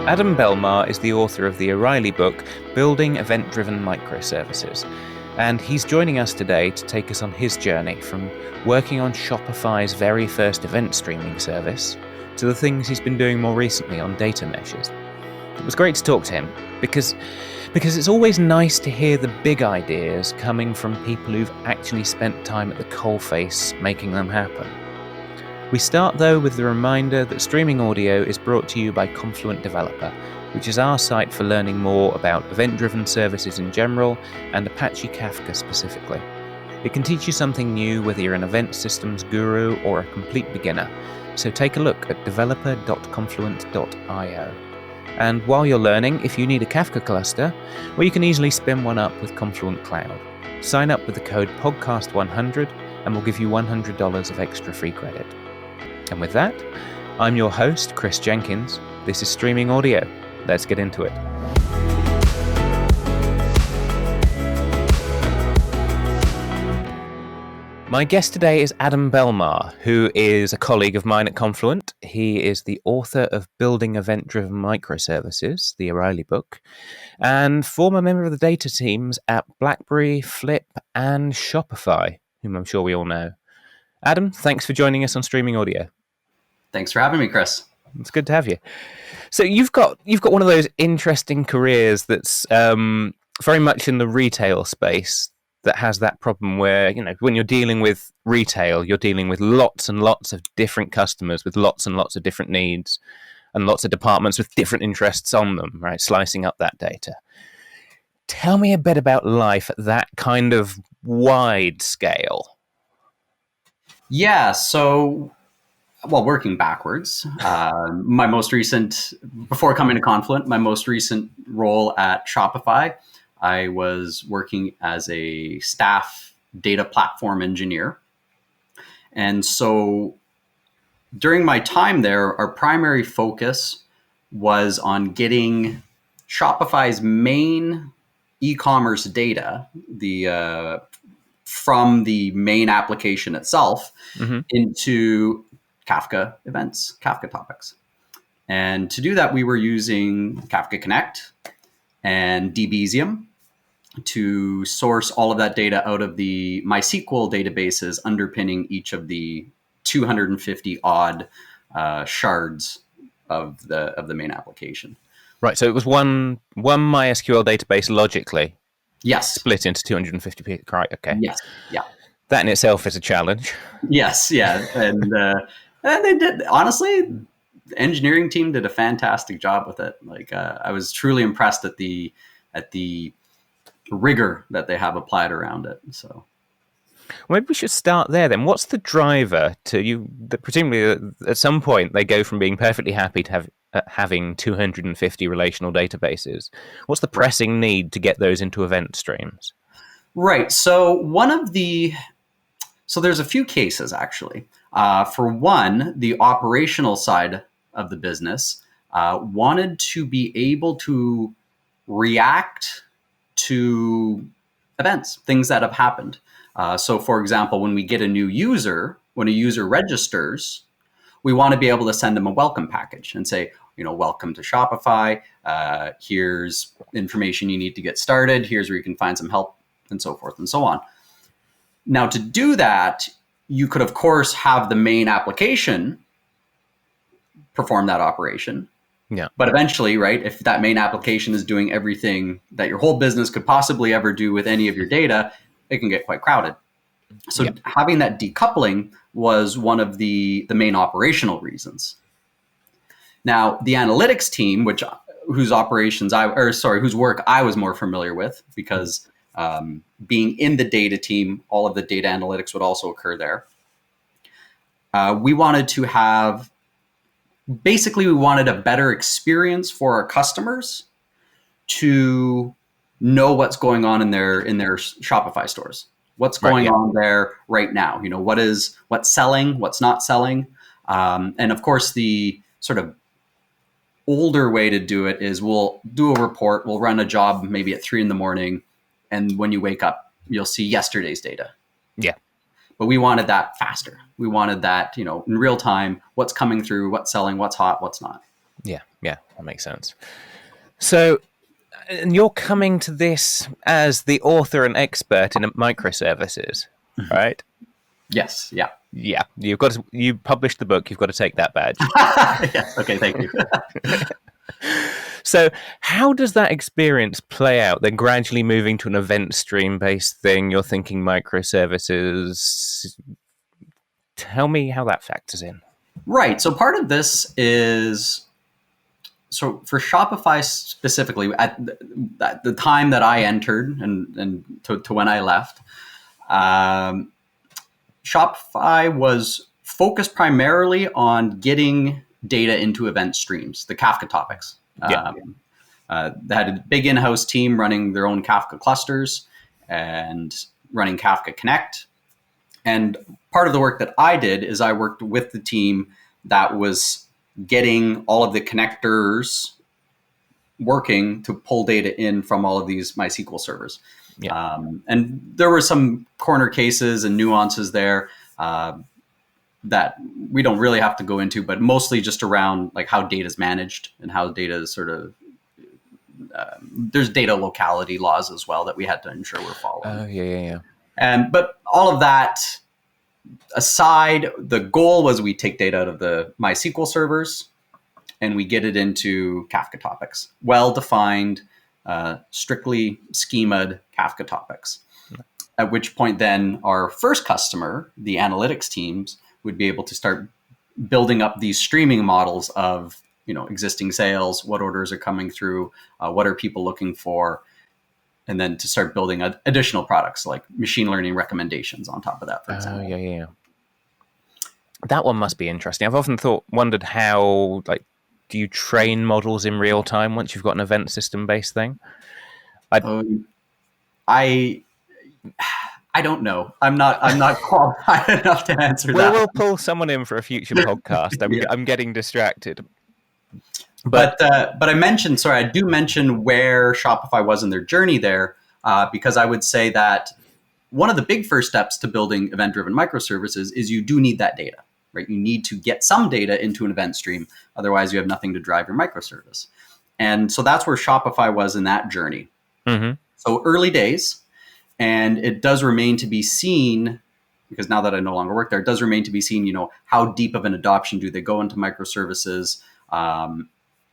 Adam Belmar is the author of the O'Reilly book, Building Event-Driven Microservices, and he's joining us today to take us on his journey from working on Shopify's very first event streaming service to the things he's been doing more recently on data meshes. It was great to talk to him because it's always nice to hear the big ideas coming from people who've actually spent time at the coalface making them happen. We start, though, with the reminder that streaming audio is brought to you by Confluent Developer, which is our site for learning more about event-driven services in general and Apache Kafka specifically. It can teach you something new whether you're an event systems guru or a complete beginner, so take a look at developer.confluent.io. And while you're learning, if you need a Kafka cluster, well, you can easily spin one up with Confluent Cloud. Sign up with the code PODCAST100 and we'll give you $100 of extra free credit. And with that, I'm your host, Chris Jenkins. This is Streaming Audio. Let's get into it. My guest today is Adam Belmar, who is a colleague of mine at Confluent. He is the author of Building Event-Driven Microservices, the O'Reilly book, and former member of the data teams at BlackBerry, Flip, and Shopify, whom I'm sure we all know. Adam, thanks for joining us on Streaming Audio. Thanks for having me, Chris. It's good to have you. So you've got one of those interesting careers that's very much in the retail space that has that problem where, you know, when you're dealing with retail, you're dealing with lots and lots of different customers with lots and lots of different needs and lots of departments with different interests on them, right? Slicing up that data. Tell me a bit about life at that kind of wide scale. Yeah, so, working backwards, my most recent, before coming to Confluent, my most recent role at Shopify, I was working as a staff data platform engineer. And so during my time there, our primary focus was on getting Shopify's main e-commerce data, from the main application itself into Kafka events, Kafka topics. And to do that, we were using Kafka Connect and Debezium to source all of that data out of the MySQL databases underpinning each of the 250 odd shards of the main application. Right, so it was one MySQL database logically. Yes. Split into 250 pieces. Right, okay. Yes, yeah. That in itself is a challenge. Yes, yeah. And they did, honestly, the engineering team did a fantastic job with it. Like, I was truly impressed at the rigor that they have applied around it. So, well, maybe we should start there then. What's the driver to you? Presumably, at some point, they go from being perfectly happy to having 250 relational databases. What's the pressing need to get those into event streams? Right. So there's a few cases actually. For one, the operational side of the business wanted to be able to react to events, things that have happened. So for example, when we get a new user, when a user registers, we want to be able to send them a welcome package and say, you know, welcome to Shopify. Here's information you need to get started. Here's where you can find some help, and so forth and so on. Now, to do that, you could, of course, have the main application perform that operation. Yeah. But eventually, right, if that main application is doing everything that your whole business could possibly ever do with any of your data, it can get quite crowded. So having that decoupling was one of the main operational reasons. Now, the analytics team, whose work I was more familiar with, because being in the data team, all of the data analytics would also occur there. We wanted a better experience for our customers to know what's going on in their Shopify stores. What's going on there right now? You know, what's selling, what's not selling. And of course, the sort of older way to do it is we'll do a report, we'll run a job maybe at 3 a.m. And when you wake up, you'll see yesterday's data. Yeah. But we wanted that faster. We wanted that, you know, in real time, what's coming through, what's selling, what's hot, what's not. Yeah. Yeah, that makes sense. So, and you're coming to this as the author and expert in microservices, right? Yes. Yeah. Yeah, you published the book. You've got to take that badge. Yes. Okay. Thank you. So, how does that experience play out? Then gradually moving to an event stream based thing. You're thinking microservices. Tell me how that factors in. Right. So part of this is so for Shopify specifically, at the time that I entered and to when I left, um, Shopify was focused primarily on getting data into event streams, the Kafka topics. Yeah. They had a big in-house team running their own Kafka clusters and running Kafka Connect. And part of the work that I did is I worked with the team that was getting all of the connectors working to pull data in from all of these MySQL servers. Yeah. And there were some corner cases and nuances there that we don't really have to go into, but mostly just around like how data is managed and how data is sort of there's data locality laws as well that we had to ensure we're following. Oh, yeah. But all of that aside, the goal was we take data out of the MySQL servers and we get it into Kafka topics, well-defined, strictly schema'd Kafka topics. At which point then our first customer, the analytics teams, would be able to start building up these streaming models of existing sales, what orders are coming through, what are people looking for, and then to start building additional products like machine learning recommendations on top of that, for example. Yeah. That one must be interesting. I've often wondered how, like, do you train models in real time once you've got an event system based thing? I don't know. I'm not qualified enough to answer that. We'll pull someone in for a future podcast. I'm getting distracted. But I mentioned, sorry, I do mention where Shopify was in their journey there, because I would say that one of the big first steps to building event-driven microservices is you do need that data, right? You need to get some data into an event stream. Otherwise, you have nothing to drive your microservice. And so that's where Shopify was in that journey. Mm-hmm. So early days, and it does remain to be seen, because now that I no longer work there, it does remain to be seen, how deep of an adoption do they go into microservices,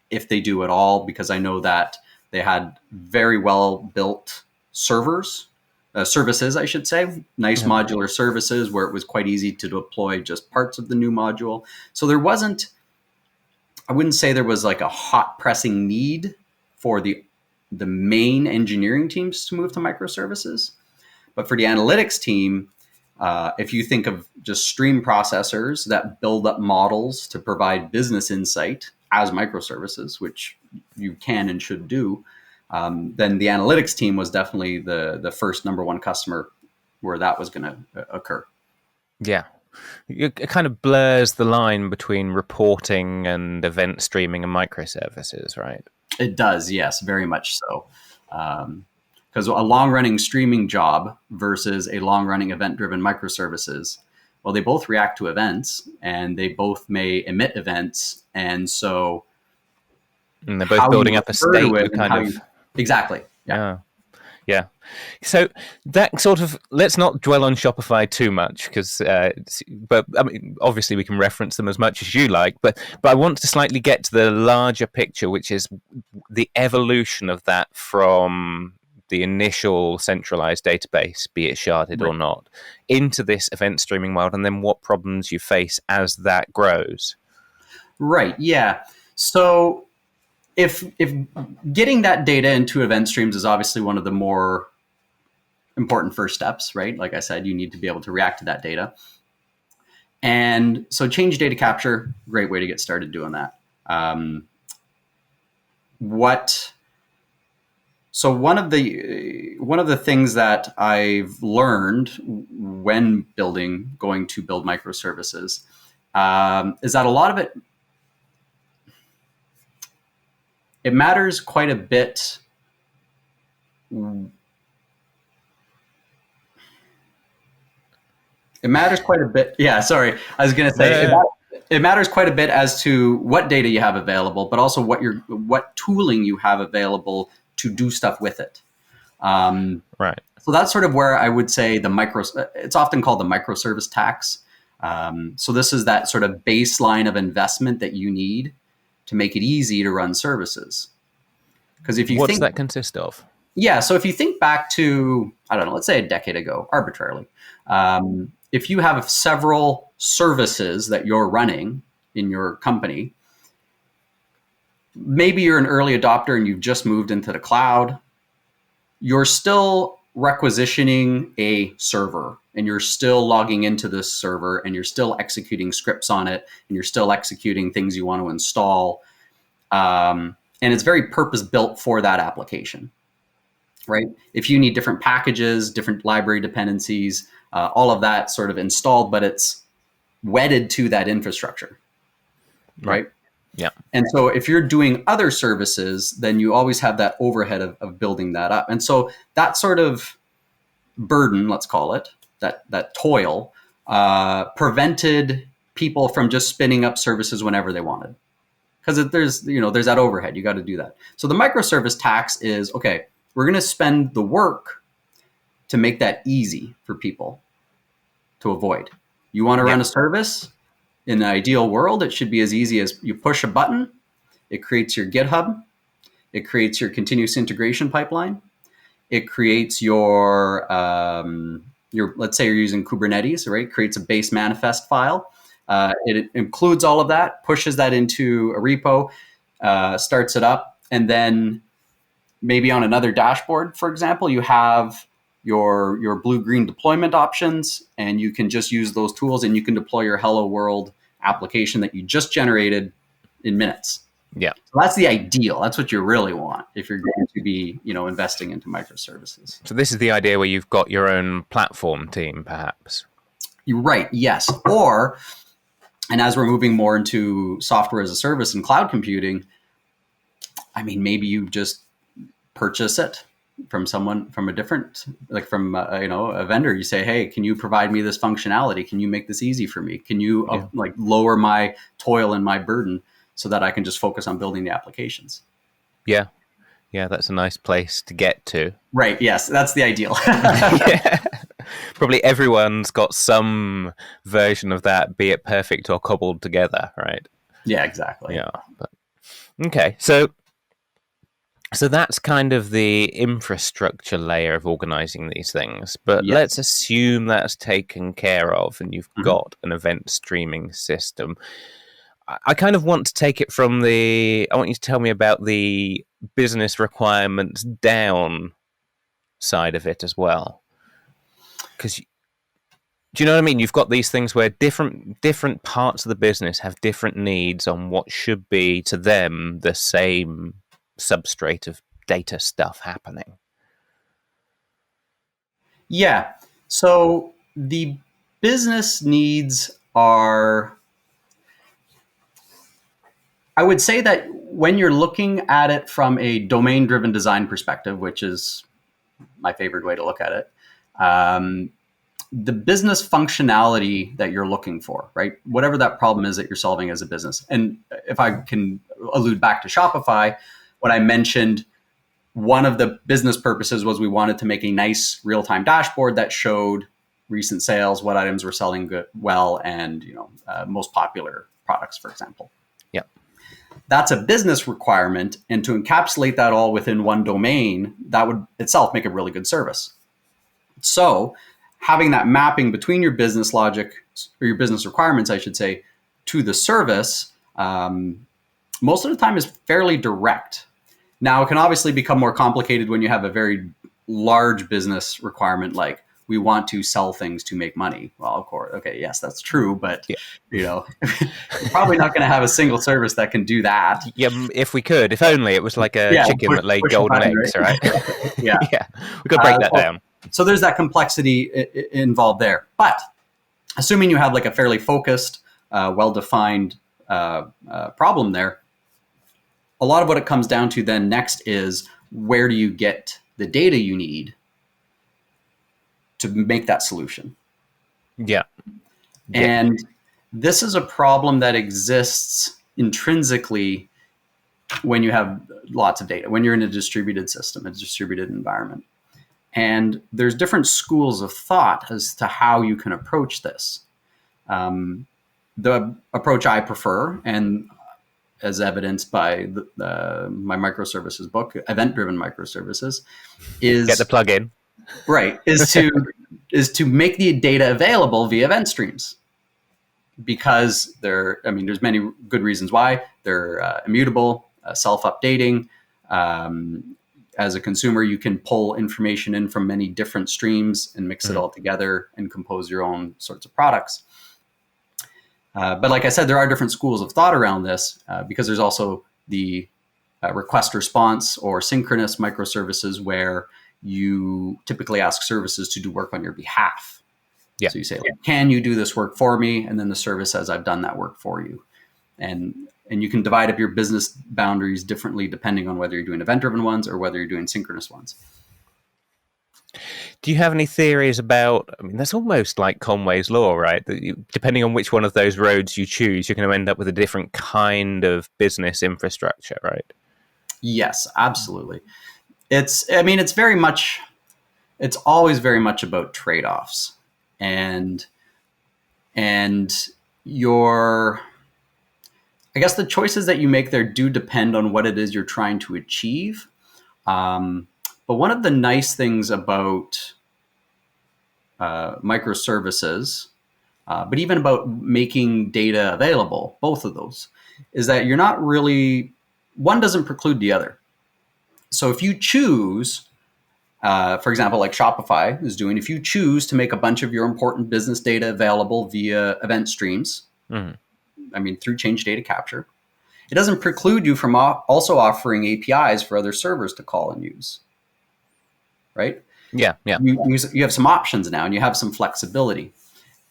if they do at all, because I know that they had very well built services, I should say, nice modular services where it was quite easy to deploy just parts of the new module. So I wouldn't say there was like a hot pressing need for the main engineering teams to move to microservices. But for the analytics team, if you think of just stream processors that build up models to provide business insight as microservices, which you can and should do, then the analytics team was definitely the first number one customer where that was going to occur. Yeah. It kind of blurs the line between reporting and event streaming and microservices, right? It does, yes, very much so. Because a long-running streaming job versus a long-running event-driven microservices, well, they both react to events and they both may emit events. And so... And they're both building up a state with kind of... Exactly. Yeah. Yeah. So that sort of, let's not dwell on Shopify too much, because, but I mean, obviously we can reference them as much as you like, but I want to slightly get to the larger picture, which is the evolution of that from the initial centralized database, be it sharded or not, into this event streaming world, and then what problems you face as that grows. Right. Yeah. So if getting that data into event streams is obviously one of the more important first steps, right? Like I said, you need to be able to react to that data. And so change data capture, great way to get started doing that. So one of the things that I've learned when going to build microservices, is that a lot of it matters quite a bit. It matters quite a bit. Yeah, sorry. I was going to say it matters quite a bit as to what data you have available, but also what tooling you have available to do stuff with it. Right. So that's sort of where I would say it's often called the microservice tax. So this is that sort of baseline of investment that you need to make it easy to run services. Because if you What does that consist of? Yeah, so if you think back to, I don't know, let's say a decade ago, arbitrarily, if you have several services that you're running in your company, maybe you're an early adopter and you've just moved into the cloud, you're still requisitioning a server and you're still logging into this server and you're still executing scripts on it and you're still executing things you want to install. And it's very purpose built for that application. Right? If you need different packages, different library dependencies, all of that sort of installed, but it's wedded to that infrastructure, right? Yeah. And so if you're doing other services, then you always have that overhead of building that up. And so that sort of burden, let's call it, that toil, prevented people from just spinning up services whenever they wanted. Because there's that overhead, you got to do that. So the microservice tax is, okay, we're going to spend the work to make that easy for people to avoid. You want to run a service? In the ideal world, it should be as easy as you push a button, it creates your GitHub, it creates your continuous integration pipeline, it creates your let's say you're using Kubernetes, right? It creates a base manifest file. It includes all of that, pushes that into a repo, starts it up, and then maybe on another dashboard, for example, you have your blue-green deployment options, and you can just use those tools and you can deploy your Hello World application that you just generated in minutes. Yeah. So that's the ideal. That's what you really want if you're going to be, investing into microservices. So this is the idea where you've got your own platform team, perhaps. You're right. Yes. And as we're moving more into software as a service and cloud computing, I mean, maybe you just purchase it from someone from a different, from a vendor. You say, hey, can you provide me this functionality? Can you make this easy for me? Can you lower my toil and my burden so that I can just focus on building the applications? Yeah. That's a nice place to get to. Right. Yes, that's the ideal. Yeah. Probably everyone's got some version of that, be it perfect or cobbled together, right? Yeah, exactly. Yeah. Okay. So that's kind of the infrastructure layer of organizing these things. But let's assume that's taken care of and you've got an event streaming system. I kind of want to take it from I want you to tell me about the business requirements down side of it as well. Because, do you know what I mean? You've got these things where different parts of the business have different needs on what should be, to them, the same substrate of data stuff happening. Yeah. So the business needs are, I would say that when you're looking at it from a domain-driven design perspective, which is my favorite way to look at it, the business functionality that you're looking for, right? Whatever that problem is that you're solving as a business. And if I can allude back to Shopify, what I mentioned, one of the business purposes was we wanted to make a nice real-time dashboard that showed recent sales, what items were selling well, and most popular products, for example. Yeah, that's a business requirement, and to encapsulate that all within one domain, that would itself make a really good service. So, having that mapping between your business logic or your business requirements, I should say, to the service, most of the time is fairly direct. Now, it can obviously become more complicated when you have a very large business requirement, like we want to sell things to make money. Well, of course, okay, yes, that's true, but you're probably not going to have a single service that can do that. Yeah, if we could, if only it was like a chicken that laid golden eggs, right? Yeah, we could break that down. So there's that complexity involved there. But assuming you have like a fairly focused, well-defined problem there, a lot of what it comes down to then next is where do you get the data you need to make that solution? Yeah. And This is a problem that exists intrinsically when you have lots of data, when you're in a distributed system, a distributed environment. And there's different schools of thought as to how you can approach this. The approach I prefer, and as evidenced by my microservices book, event-driven microservices, is Get the plug in. Right, is to make the data available via event streams, because there's many good reasons why. They're immutable, self-updating. As a consumer, you can pull information in from many different streams and mix it all together and compose your own sorts of products. But like I said, there are different schools of thought around this, because there's also the request response or synchronous microservices, where you typically ask services to do work on your behalf. Yeah. So you say, can you do this work for me? And then the service says, I've done that work for you. And you can divide up your business boundaries differently depending on whether you're doing event-driven ones or whether you're doing synchronous ones. Do you have any theories about, that's almost like Conway's law, right? That depending on which one of those roads you choose, you're going to end up with a different kind of business infrastructure, right? Yes, absolutely. It's always very much about trade-offs, and I guess the choices that you make there do depend on what it is you're trying to achieve. But one of the nice things about microservices, but even about making data available, both of those, is that you're not really, one doesn't preclude the other. So if you choose, for example, like Shopify is doing, if you choose to make a bunch of your important business data available via event streams, through change data capture, it doesn't preclude you from also offering APIs for other servers to call and use, right? Yeah. You have some options now, and you have some flexibility.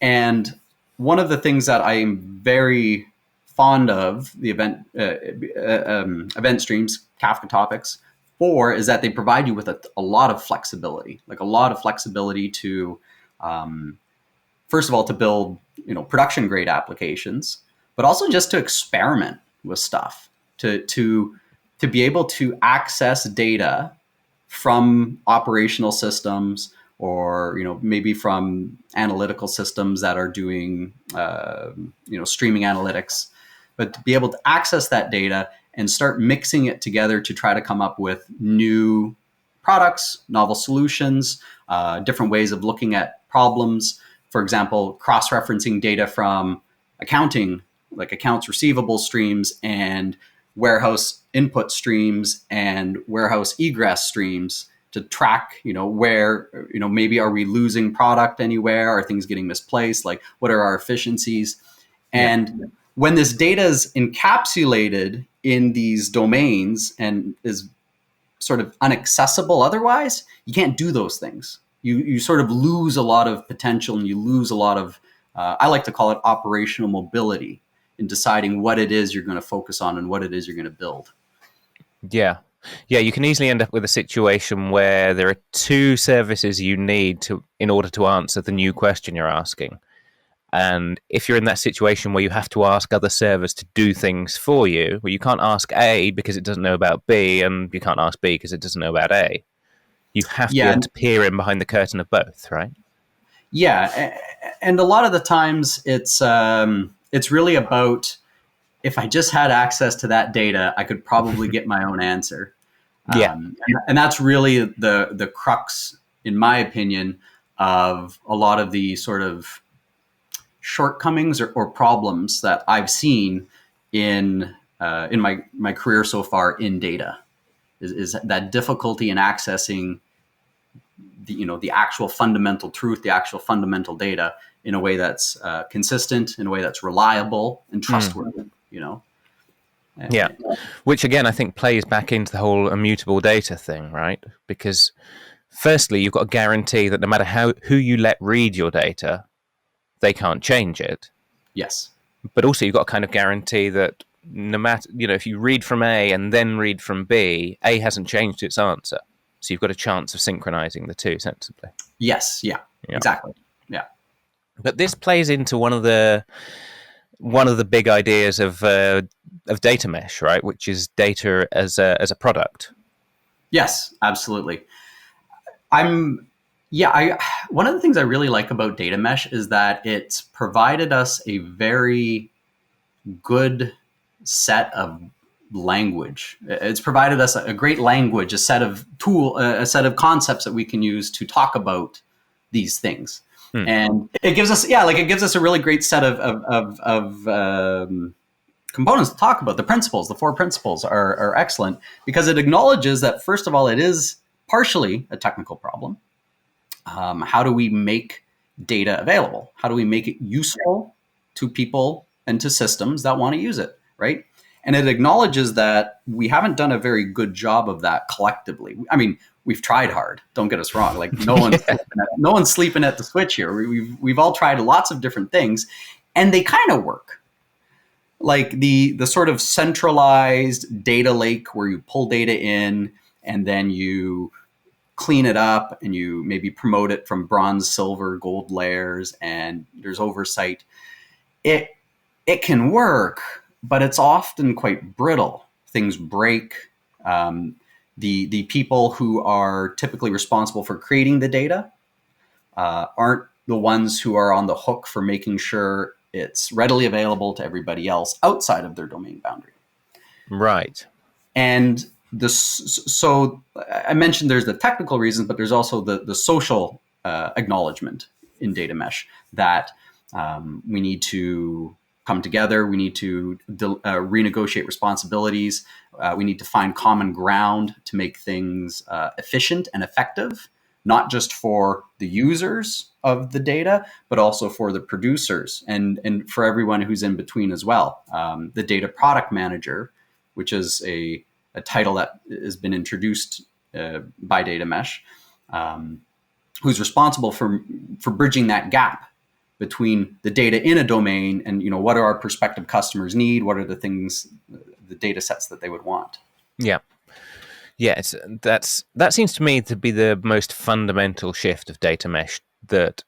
And one of the things that I am very fond of the event streams, Kafka topics, for is that they provide you with a lot of flexibility, to, first of all, to build, production grade applications, but also just to experiment with stuff, to be able to access data from operational systems, or maybe from analytical systems that are doing streaming analytics, but to be able to access that data and start mixing it together to try to come up with new products, novel solutions, different ways of looking at problems. For example, cross-referencing data from accounting, like accounts receivable streams and warehouse input streams and warehouse egress streams to track, where, maybe are we losing product anywhere? Are things getting misplaced? Like, what are our efficiencies? And when this data is encapsulated in these domains and is sort of inaccessible otherwise, you can't do those things. You sort of lose a lot of potential, and you lose a lot of, I like to call it operational mobility, in deciding what it is you're going to focus on and what it is you're going to build. Yeah, you can easily end up with a situation where there are two services you need in order to answer the new question you're asking. And if you're in that situation where you have to ask other servers to do things for you, well, you can't ask A because it doesn't know about B, and you can't ask B because it doesn't know about A. You have to be able to peer in behind the curtain of both, right? Yeah, and a lot of the times it's really about, if I just had access to that data, I could probably get my own answer. And that's really the crux, in my opinion, of a lot of the sort of shortcomings or problems that I've seen in my career so far in data, is that difficulty in accessing the actual fundamental truth, the actual fundamental data, in a way that's consistent, in a way that's reliable and trustworthy. Which again I think plays back into the whole immutable data thing, right? Because firstly, you've got to guarantee that no matter who you let read your data, they can't change it. Yes. But also you've got to kind of guarantee that no matter, if you read from A and then read from B, A hasn't changed its answer. So you've got a chance of synchronizing the two sensibly. Yes. Yeah. Exactly. Yeah. But this plays into one of the one of the big ideas of data mesh, right? Which is data as a product. Yes, absolutely. I'm yeah, I one of the things I really like about data mesh is that it's provided us a very good set of language. It's provided us a great language, a set of concepts that we can use to talk about these things. Hmm. And it gives us, it gives us a really great set of components to talk about. The principles, the four principles are excellent because it acknowledges that, first of all, it is partially a technical problem. How do we make data available? How do we make it useful to people and to systems that want to use it, right? And it acknowledges that we haven't done a very good job of that collectively. I mean, we've tried hard. Don't get us wrong. Like no one's sleeping at the switch here. We've all tried lots of different things, and they kind of work. Like the sort of centralized data lake where you pull data in and then you clean it up and you maybe promote it from bronze, silver, gold layers, and there's oversight. It can work, but it's often quite brittle. Things break. The people who are typically responsible for creating the data aren't the ones who are on the hook for making sure it's readily available to everybody else outside of their domain boundary. Right. And so I mentioned there's the technical reasons, but there's also the social acknowledgement in data mesh that we need to come together. We need to renegotiate responsibilities. We need to find common ground to make things efficient and effective, not just for the users of the data, but also for the producers and for everyone who's in between as well. The data product manager, which is a title that has been introduced by data mesh, who's responsible for bridging that gap between the data in a domain and what do our prospective customers need, what are the things, the data sets that they would want. Yeah. Yeah, that seems to me to be the most fundamental shift of data mesh, that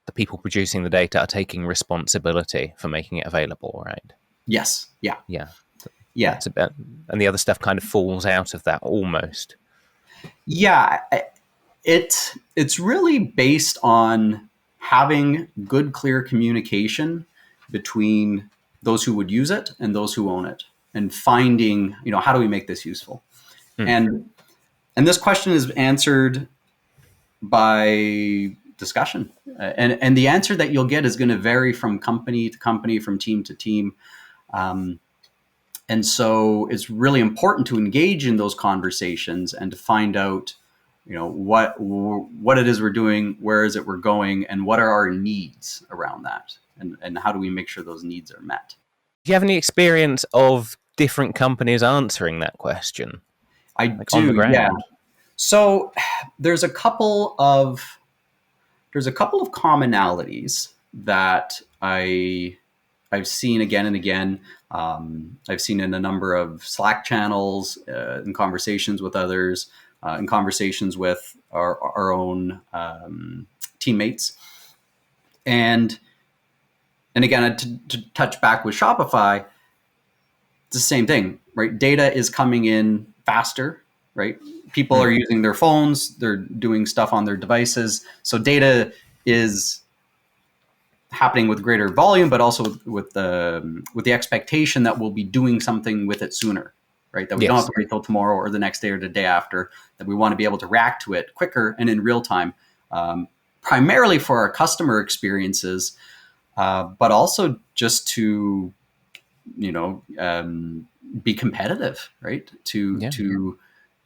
the people producing the data are taking responsibility for making it available, right? Yes. Yeah. Yeah. Yeah. That's about, and the other stuff kind of falls out of that almost. Yeah. It's really based on having good, clear communication between those who would use it and those who own it, and finding, how do we make this useful? And this question is answered by discussion, and the answer that you'll get is going to vary from company to company, from team to team. And so it's really important to engage in those conversations and to find out, what it is we're doing, where is it we're going, and what are our needs around that, and how do we make sure those needs are met. Do you have any experience of different companies answering that question? I do, on the ground? Yeah. So there's a couple of commonalities that I've seen again and again. I've seen in a number of Slack channels, in conversations with others, in conversations with our own teammates, and again, to touch back with Shopify, it's the same thing, right? Data is coming in faster, right? People are using their phones, they're doing stuff on their devices, so data is happening with greater volume, but also with the expectation that we'll be doing something with it sooner, right? That we don't have to wait till tomorrow or the next day or the day after, that we want to be able to react to it quicker and in real time, primarily for our customer experiences, but also just to, be competitive, right? To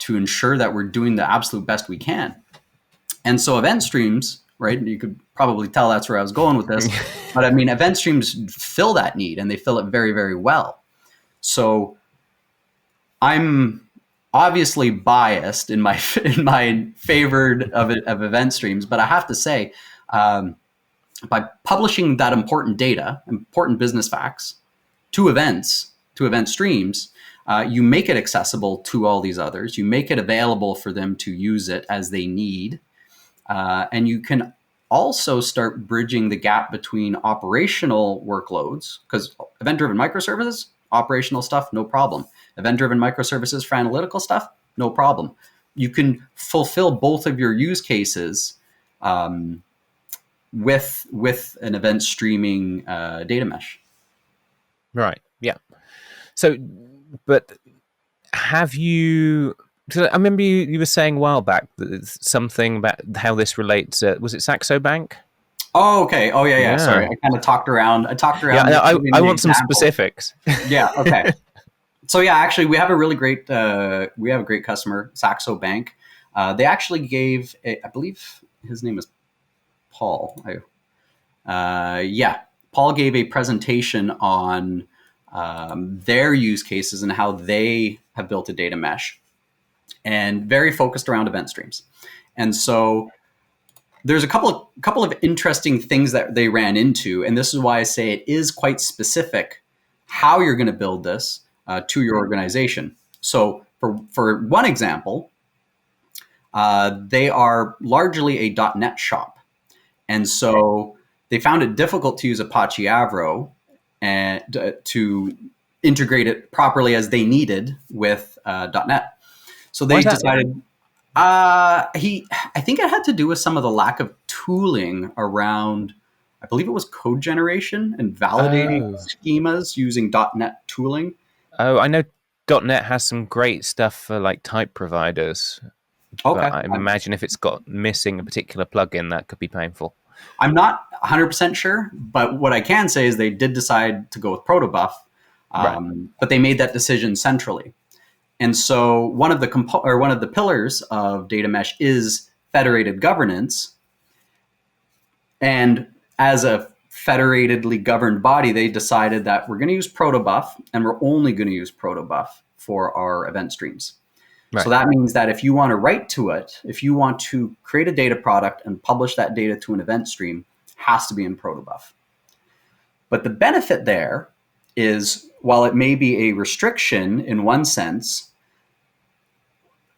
ensure that we're doing the absolute best we can. And so event streams, right? You could probably tell that's where I was going with this, but I mean, event streams fill that need, and they fill it very, very well. So I'm obviously biased in my favored of event streams, but I have to say, by publishing that important data, important business facts to event streams, you make it accessible to all these others. You make it available for them to use it as they need. And you can also start bridging the gap between operational workloads, because event-driven microservices, operational stuff, no problem. Event-driven microservices for analytical stuff, no problem. You can fulfill both of your use cases with an event streaming data mesh. Right. Yeah. So, but have you? So I remember you were saying a while back that something about how this relates. Was it Saxo Bank? Oh, okay. Oh, yeah. Sorry, Yeah. I kind of talked around. I talked Yeah. around giving I the want some example. specifics. Yeah. Okay. So yeah, actually, we have a really great we have a great customer, Saxo Bank. They actually gave, I believe his name is Paul. Paul gave a presentation on their use cases and how they have built a data mesh, and very focused around event streams. And so there's a couple of interesting things that they ran into, and this is why I say it is quite specific how you're going to build this to your organization. So for one example, they are largely a .NET shop, and so they found it difficult to use Apache Avro and to integrate it properly as they needed with .NET. So they decided. I think it had to do with some of the lack of tooling around, I believe it was code generation and validating schemas using .NET tooling. Oh, I know .NET has some great stuff for like type providers, Okay. but I imagine if it's got missing a particular plugin, that could be painful. I'm not 100% sure, but what I can say is they did decide to go with Protobuf, but they made that decision centrally. And so one of the pillars of data mesh is federated governance. And as a federatedly governed body, they decided that we're going to use Protobuf, and we're only going to use Protobuf for our event streams. Right. So that means that if you want to write to it, if you want to create a data product and publish that data to an event stream, it has to be in Protobuf. But the benefit there is, while it may be a restriction in one sense,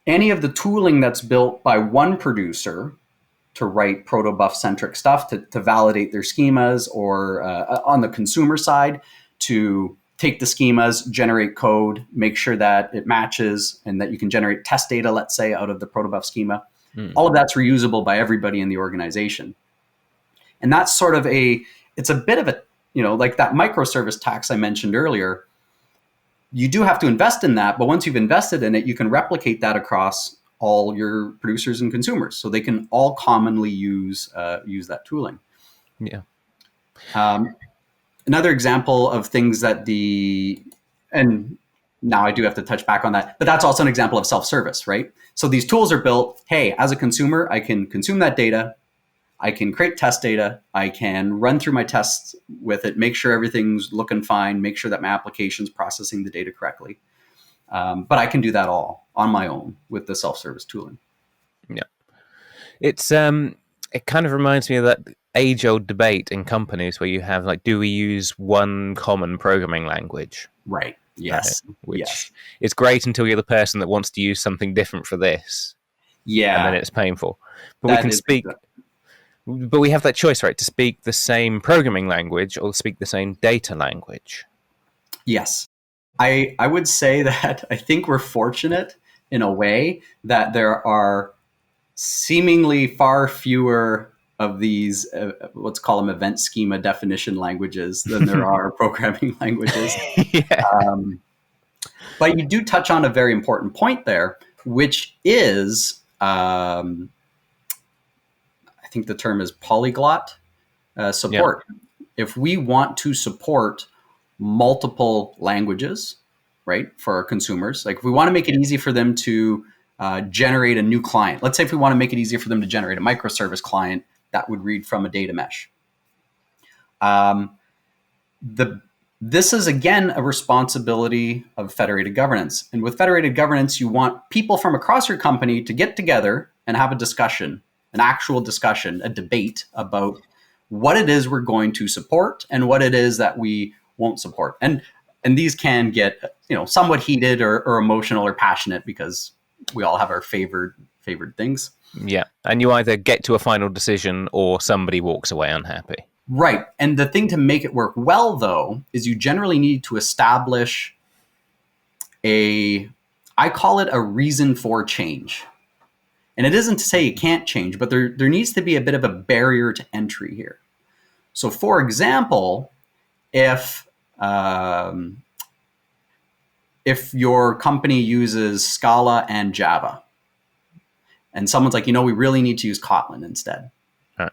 any of the tooling that's built by one producer to write Protobuf-centric stuff, to validate their schemas, or on the consumer side, to take the schemas, generate code, make sure that it matches, and that you can generate test data, let's say, out of the Protobuf schema. All of that's reusable by everybody in the organization. And that's sort of it's a bit of a, like that microservice tax I mentioned earlier. You do have to invest in that, but once you've invested in it, you can replicate that across all your producers and consumers, so they can all commonly use that tooling. Yeah. Another example of things that and now I do have to touch back on that, but that's also an example of self-service, right? So these tools are built, hey, as a consumer, I can consume that data, I can create test data, I can run through my tests with it, make sure everything's looking fine, make sure that my application's processing the data correctly. But I can do that all on my own with the self-service tooling. Yeah. It kind of reminds me of that age-old debate in companies where you have, like, do we use one common programming language? Right. Yes. Right? Which is great until you're the person that wants to use something different for this. Yeah. And then it's painful. But we can speak... But we have that choice, right, to speak the same programming language or speak the same data language. Yes. I would say that I think we're fortunate in a way that there are seemingly far fewer of these, let's call them event schema definition languages, than there are programming languages. Yeah. But you do touch on a very important point there, which is... I think the term is polyglot support. Yeah. If we want to support multiple languages, right, for our consumers, like if we want to make it easy for them to generate a new client, let's say if we want to make it easier for them to generate a microservice client that would read from a data mesh. This is, again, a responsibility of federated governance. And with federated governance, you want people from across your company to get together and have a discussion, an actual discussion, a debate about what it is we're going to support and what it is that we won't support. And these can get, somewhat heated or emotional or passionate, because we all have our favored things. Yeah. And you either get to a final decision or somebody walks away unhappy. Right. And the thing to make it work well, though, is you generally need to establish I call it a reason for change. And it isn't to say you can't change, but there needs to be a bit of a barrier to entry here. So, for example, if your company uses Scala and Java, and someone's like, we really need to use Kotlin instead, right,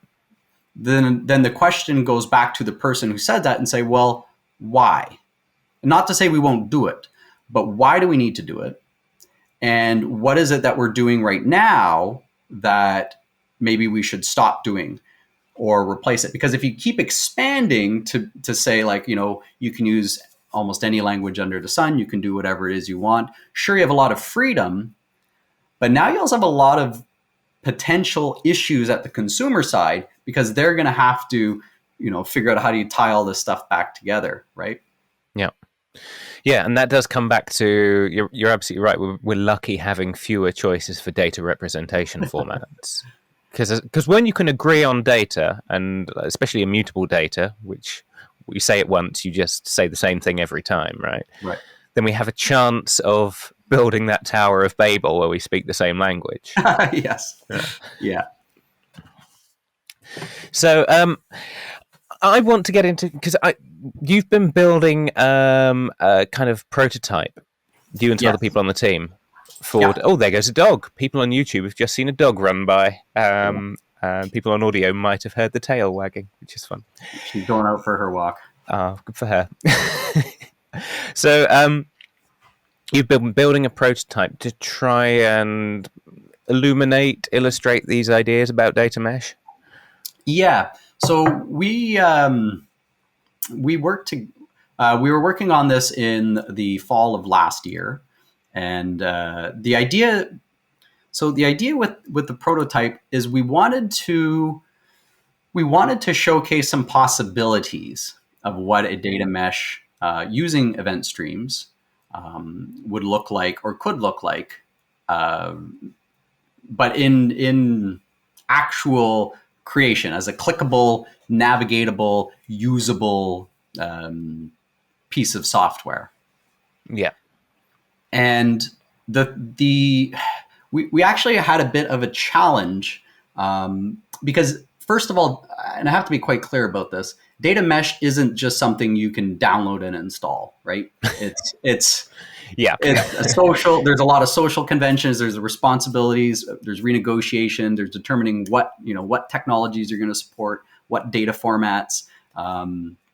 then the question goes back to the person who said that and say, well, why? Not to say we won't do it, but why do we need to do it? And what is it that we're doing right now that maybe we should stop doing or replace it? Because if you keep expanding to say, like, you can use almost any language under the sun, you can do whatever it is you want. Sure, you have a lot of freedom, but now you also have a lot of potential issues at the consumer side because they're going to have to, figure out how do you tie all this stuff back together, right? Yeah. Yeah, and that does come back to, you're absolutely right, we're lucky having fewer choices for data representation formats. Because when you can agree on data, and especially immutable data, which you say it once, you just say the same thing every time, right? Right. Then we have a chance of building that Tower of Babel where we speak the same language. Yes. Yeah. So I want to get into, because you've been building a kind of prototype, you and some other people on the team, for, oh, there goes a dog. People on YouTube have just seen a dog run by. People on audio might have heard the tail wagging, which is fun. She's going out for her walk. Oh, good for her. So you've been building a prototype to try and illustrate these ideas about data mesh? Yeah. So we were working on this in the fall of last year, and the idea with the prototype is we wanted to showcase some possibilities of what a data mesh using event streams would look like or could look like, but in actual creation as a clickable, navigatable, usable piece of software. Yeah. And we actually had a bit of a challenge because, first of all, and I have to be quite clear about this, data mesh isn't just something you can download and install, right? It's yeah. It's a social. There's a lot of social conventions. There's the responsibilities. There's renegotiation. There's determining what technologies you're going to support, what data formats,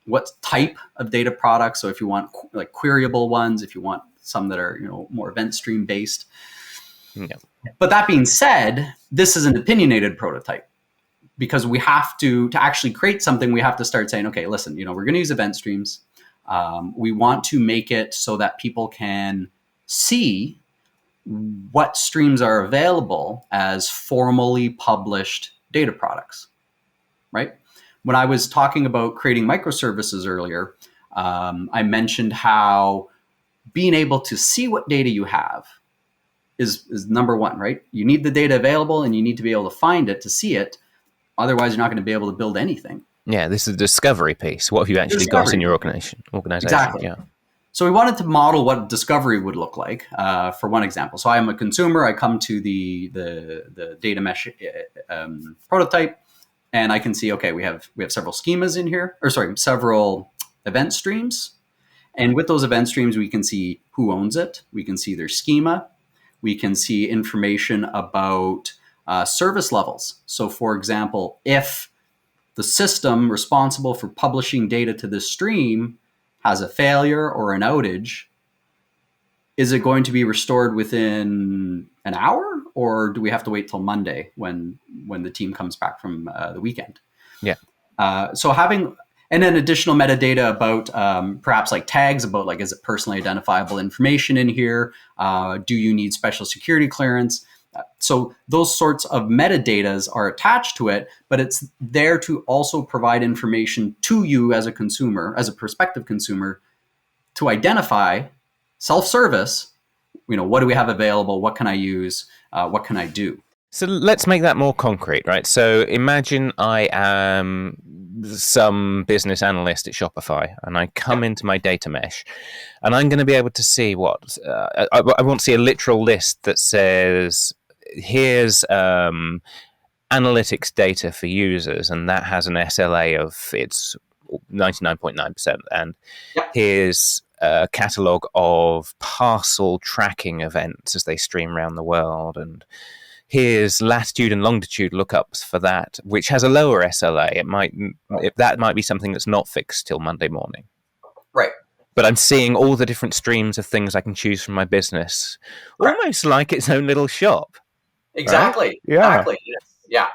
what type of data products. So if you want like queryable ones, if you want some that are more event stream based. Yeah. But that being said, this is an opinionated prototype because we have to actually create something. We have to start saying, okay, listen, we're going to use event streams. We want to make it so that people can see what streams are available as formally published data products, right? When I was talking about creating microservices earlier, I mentioned how being able to see what data you have is number one, right? You need the data available and you need to be able to find it to see it. Otherwise, you're not going to be able to build anything. Yeah, this is the discovery piece. What have you actually got in your organization? Exactly. Yeah. So we wanted to model what discovery would look like for one example. So I am a consumer. I come to the data mesh prototype, and I can see, okay, we have several schemas in here, several event streams. And with those event streams, we can see who owns it. We can see their schema. We can see information about service levels. So for example, if the system responsible for publishing data to this stream has a failure or an outage, is it going to be restored within an hour, or do we have to wait till Monday when the team comes back from the weekend? Yeah. So having, and then additional metadata about perhaps like tags about like, is it personally identifiable information in here? Do you need special security clearance? So those sorts of metadatas are attached to it, but it's there to also provide information to you as a consumer, as a prospective consumer, to identify self-service what do we have available? What can I use? What can I do? So let's make that more concrete, right? So imagine I am some business analyst at Shopify and I come Yeah. into my data mesh and I'm going to be able to see what I want to see a literal list that says, here's analytics data for users, and that has an SLA of its 99.9%. And Yeah. here's a catalogue of parcel tracking events as they stream around the world, and here's latitude and longitude lookups for that, which has a lower SLA. That might be something that's not fixed till Monday morning. Right. But I'm seeing all the different streams of things I can choose from my business, Correct. almost like its own little shop, right? Exactly. Yeah. Exactly. Yes. Yeah.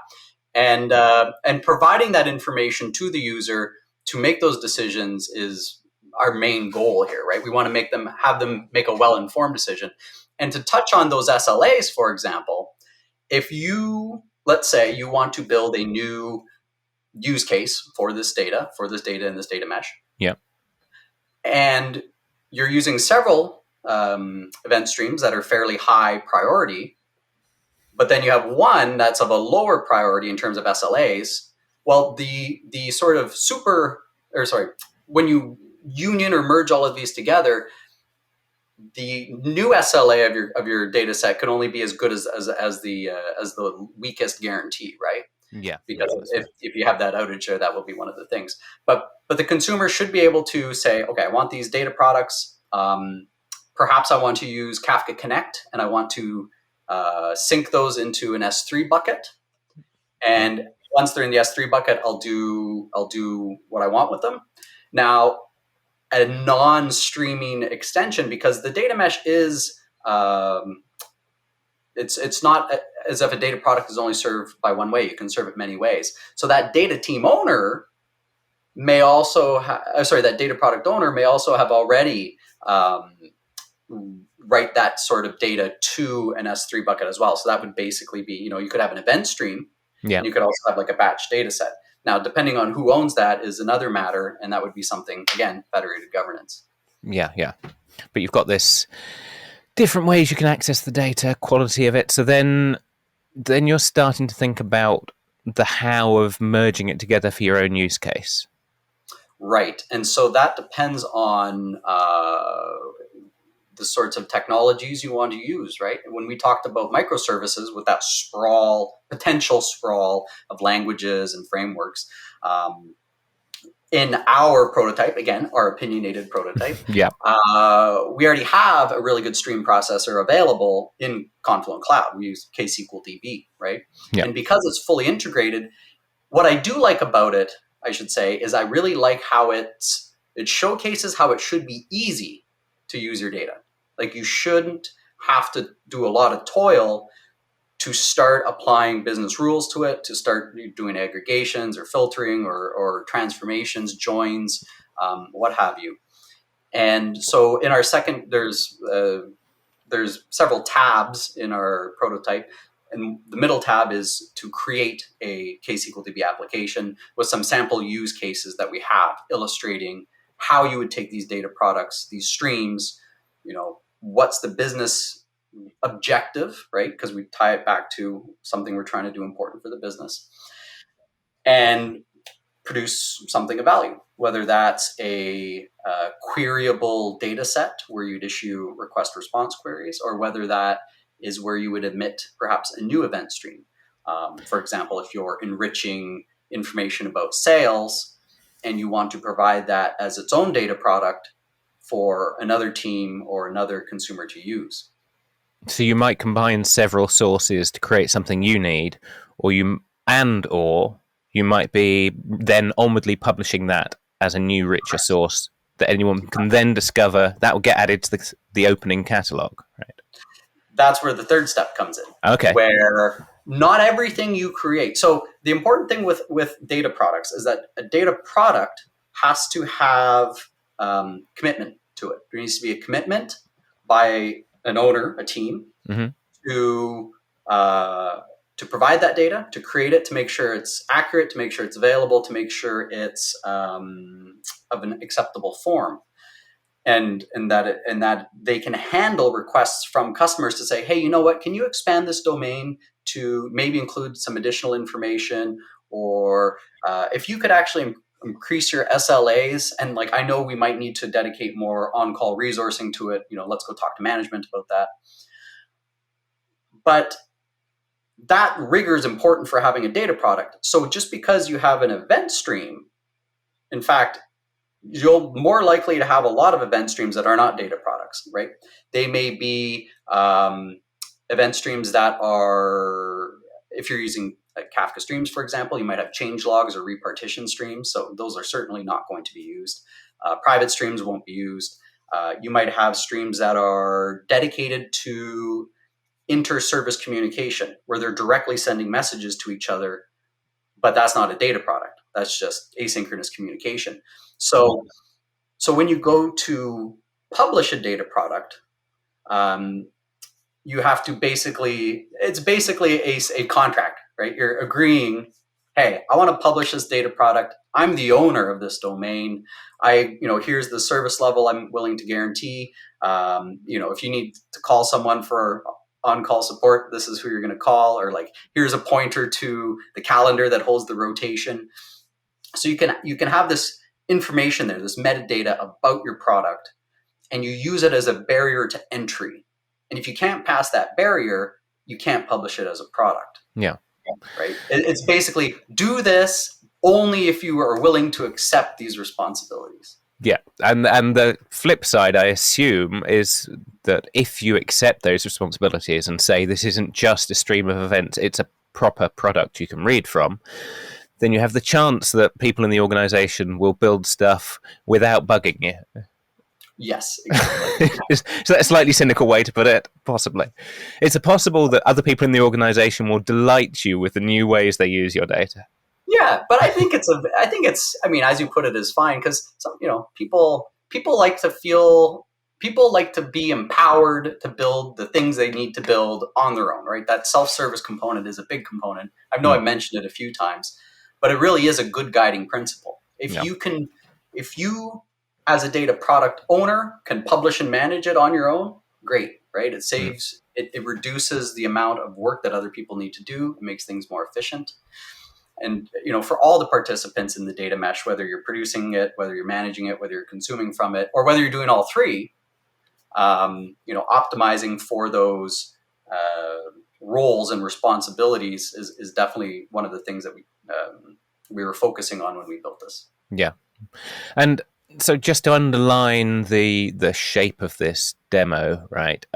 And providing that information to the user to make those decisions is our main goal here, right? We want to have them make a well-informed decision. And to touch on those SLAs, for example, if you, let's say you want to build a new use case for this data in this data mesh, Yeah. and you're using several event streams that are fairly high priority, but then you have one that's of a lower priority in terms of SLAs. Well, the sort of when you union or merge all of these together, the new SLA of your data set could only be as good as the weakest guarantee, right? Yeah. Because Yeah, if you have that outage there, that will be one of the things. But the consumer should be able to say, okay, I want these data products. Perhaps I want to use Kafka Connect, and I want to sync those into an S3 bucket. And once they're in the S3 bucket, I'll do what I want with them. Now, a non-streaming extension, because the data mesh is it's not as if a data product is only served by one way. You can serve it many ways. So that data team owner may also that data product owner may also have already write that sort of data to an S3 bucket as well. So that would basically be, you could have an event stream, yeah. and you could also have like a batch data set. Now, depending on who owns that is another matter, and that would be something, again, federated governance. Yeah, yeah. But you've got this different ways you can access the data, quality of it. So then you're starting to think about the how of merging it together for your own use case. Right. And so that depends on the sorts of technologies you want to use, right? When we talked about microservices with that potential sprawl of languages and frameworks, in our prototype, again, our opinionated prototype, Yeah. we already have a really good stream processor available in Confluent Cloud. We use KSQL DB, right? Yeah. And because it's fully integrated, what I do like about it, I should say, is I really like how it showcases how it should be easy to use your data. Like, you shouldn't have to do a lot of toil to start applying business rules to it, to start doing aggregations or filtering or transformations, joins, what have you. And so in our second, there's several tabs in our prototype. And the middle tab is to create a KSQL DB application with some sample use cases that we have, illustrating how you would take these data products, these streams, what's the business objective, right? Because we tie it back to something we're trying to do important for the business, and produce something of value, whether that's a queryable data set where you'd issue request response queries, or whether that is where you would emit perhaps a new event stream. For example, if you're enriching information about sales and you want to provide that as its own data product for another team or another consumer to use. So you might combine several sources to create something you need, or you might be then onwardly publishing that as a new, richer source that anyone can then discover. That will get added to the opening catalog, right? That's where the third step comes in. Okay. Where not everything you create. So the important thing with data products is that a data product has to have commitment to it. There needs to be a commitment by an owner, a team, to provide that data, to create it, to make sure it's accurate, to make sure it's available, to make sure it's of an acceptable form. that they can handle requests from customers to say, hey, you know what, can you expand this domain to maybe include some additional information, or if you could actually increase your SLAs, and like I know we might need to dedicate more on-call resourcing to it, let's go talk to management about that. But that rigor is important for having a data product. So just because you have an event stream, in fact, you're more likely to have a lot of event streams that are not data products, right? They may be event streams that are, if you're using Kafka streams, for example, you might have change logs or repartition streams. So those are certainly not going to be used. Private streams won't be used. You might have streams that are dedicated to inter-service communication, where they're directly sending messages to each other, but that's not a data product. That's just asynchronous communication. So when you go to publish a data product, you have to it's basically a contract, right? You're agreeing, hey, I want to publish this data product. I'm the owner of this domain. Here's the service level I'm willing to guarantee. If you need to call someone for on-call support, this is who you're going to call, or like, here's a pointer to the calendar that holds the rotation. So you can have this information there, this metadata about your product, and you use it as a barrier to entry. And if you can't pass that barrier, you can't publish it as a product. Yeah. Right? It's basically, do this only if you are willing to accept these responsibilities. Yeah, and the flip side, I assume, is that if you accept those responsibilities and say this isn't just a stream of events, it's a proper product you can read from, then you have the chance that people in the organization will build stuff without bugging you. Yes, exactly. Is that a slightly cynical way to put it? Possibly. It's possible that other people in the organization will delight you with the new ways they use your data. Yeah, but I think it's, as you put it, is fine, because people like to be empowered to build the things they need to build on their own, right? That self-service component is a big component. I know I mentioned it a few times, but it really is a good guiding principle. If you as a data product owner can publish and manage it on your own, great, right? It saves, it reduces the amount of work that other people need to do. It makes things more efficient. And for all the participants in the data mesh, whether you're producing it, whether you're managing it, whether you're consuming from it, or whether you're doing all three, optimizing for those roles and responsibilities is definitely one of the things that we were focusing on when we built this. Yeah, and so just to underline the shape of this demo, right?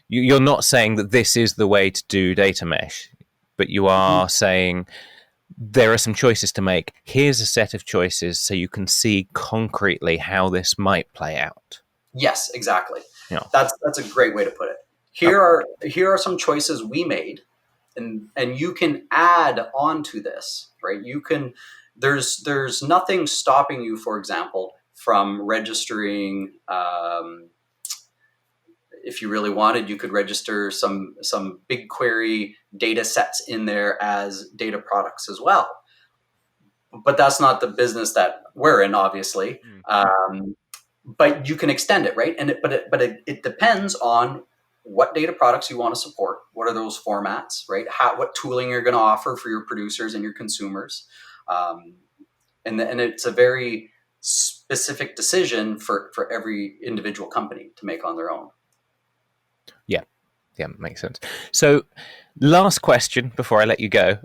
You're not saying that this is the way to do data mesh, but you are saying there are some choices to make. Here's a set of choices so you can see concretely how this might play out. Yes, exactly. Yeah. That's a great way to put it. Here are some choices we made, and you can add on to this, right? You can, there's nothing stopping you, for example, from registering, if you really wanted, you could register some BigQuery data sets in there as data products as well. But that's not the business that we're in, obviously. But you can extend it, right? But it depends on what data products you want to support. What are those formats, right? What tooling you're going to offer for your producers and your consumers, and it's a very specific decision for every individual company to make on their own. Yeah, makes sense. So, last question before I let you go,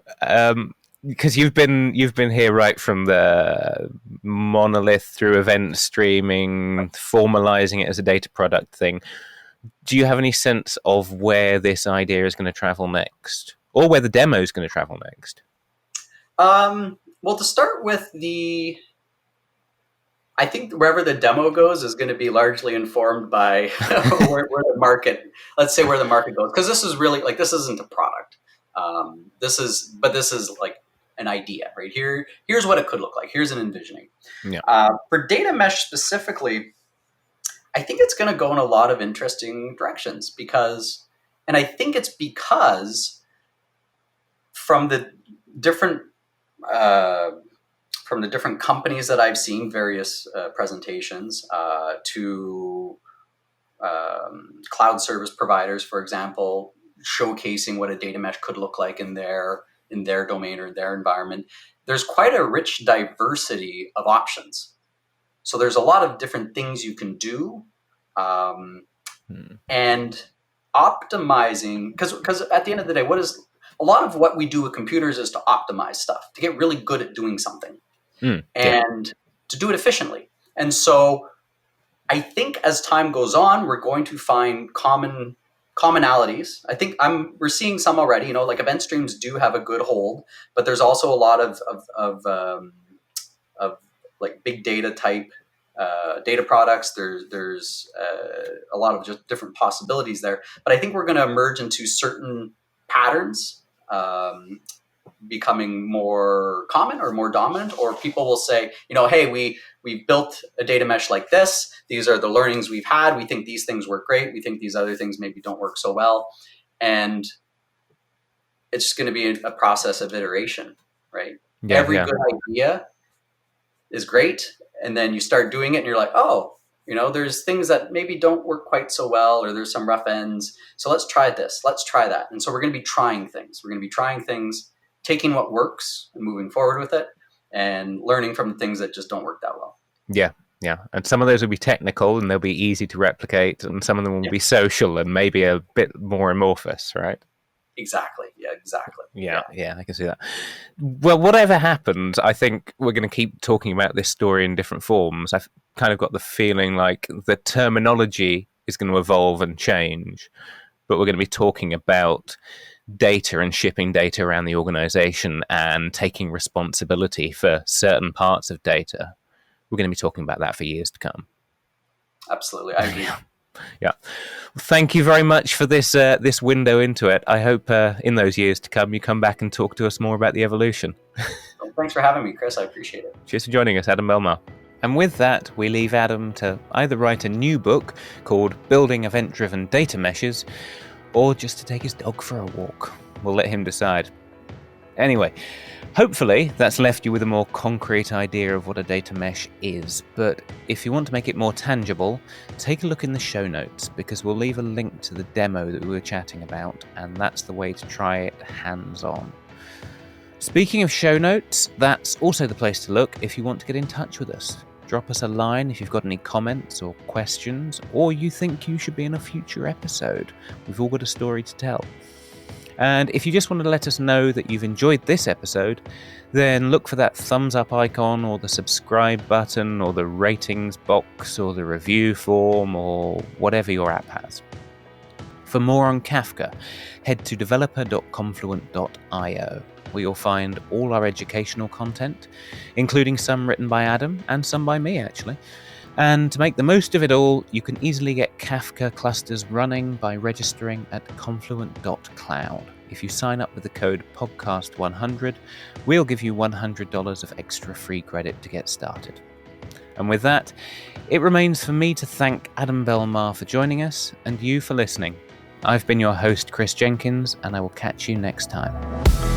because you've been here right from the monolith through event streaming, formalizing it as a data product thing. Do you have any sense of where this idea is going to travel next, or where the demo is going to travel next? Well, to start with, I think wherever the demo goes is going to be largely informed by where the market, let's say where the market goes. Because this is really, like, this isn't a product. This is like an idea, right? Here's what it could look like. Here's an envisioning. Yeah. For data mesh specifically, I think it's going to go in a lot of interesting directions because from the different from the different companies that I've seen, various presentations, to cloud service providers, for example, showcasing what a data mesh could look like in their domain or their environment. There's quite a rich diversity of options. So there's a lot of different things you can do, and optimizing, because at the end of the day, a lot of what we do with computers is to optimize stuff, to get really good at doing something, and to do it efficiently. And so I think as time goes on, we're going to find commonalities. I think we're seeing some already. Like event streams do have a good hold, but there's also a lot of like big data type data products. There's a lot of just different possibilities there. But I think we're going to emerge into certain patterns becoming more common or more dominant, or people will say, hey, we built a data mesh like this. These are the learnings we've had. We think these things work great. We think these other things maybe don't work so well. And it's just going to be a process of iteration, right? Every good idea is great. And then you start doing it and you're like, oh, there's things that maybe don't work quite so well, or there's some rough ends. So let's try this. Let's try that. And so we're going to be trying things. We're going to be trying things, taking what works and moving forward with it, and learning from things that just don't work that well. Yeah. And some of those will be technical and they'll be easy to replicate, and some of them will be social and maybe a bit more amorphous, right? Exactly. Yeah, exactly. Yeah, I can see that. Well, whatever happens, I think we're going to keep talking about this story in different forms. I've kind of got the feeling like the terminology is going to evolve and change, but we're going to be talking about data and shipping data around the organization and taking responsibility for certain parts of data. We're going to be talking about that for years to come. Absolutely, I agree. Yeah. Thank you very much for this window into it. I hope in those years to come you come back and talk to us more about the evolution. Well, thanks for having me, Chris. I appreciate it. Cheers for joining us, Adam Belmar. And with that, we leave Adam to either write a new book called Building Event-Driven Data Meshes, or just to take his dog for a walk. We'll let him decide. Anyway, hopefully that's left you with a more concrete idea of what a data mesh is, but if you want to make it more tangible, take a look in the show notes, because we'll leave a link to the demo that we were chatting about, and that's the way to try it hands-on. Speaking of show notes, that's also the place to look if you want to get in touch with us. Drop us a line if you've got any comments or questions, or you think you should be in a future episode. We've all got a story to tell. And if you just want to let us know that you've enjoyed this episode, then look for that thumbs up icon or the subscribe button or the ratings box or the review form or whatever your app has. For more on Kafka, head to developer.confluent.io, where you'll find all our educational content, including some written by Adam and some by me, actually. And to make the most of it all, you can easily get Kafka clusters running by registering at confluent.cloud. If you sign up with the code podcast100, we'll give you $100 of extra free credit to get started. And with that, it remains for me to thank Adam Belmar for joining us and you for listening. I've been your host, Chris Jenkins, and I will catch you next time.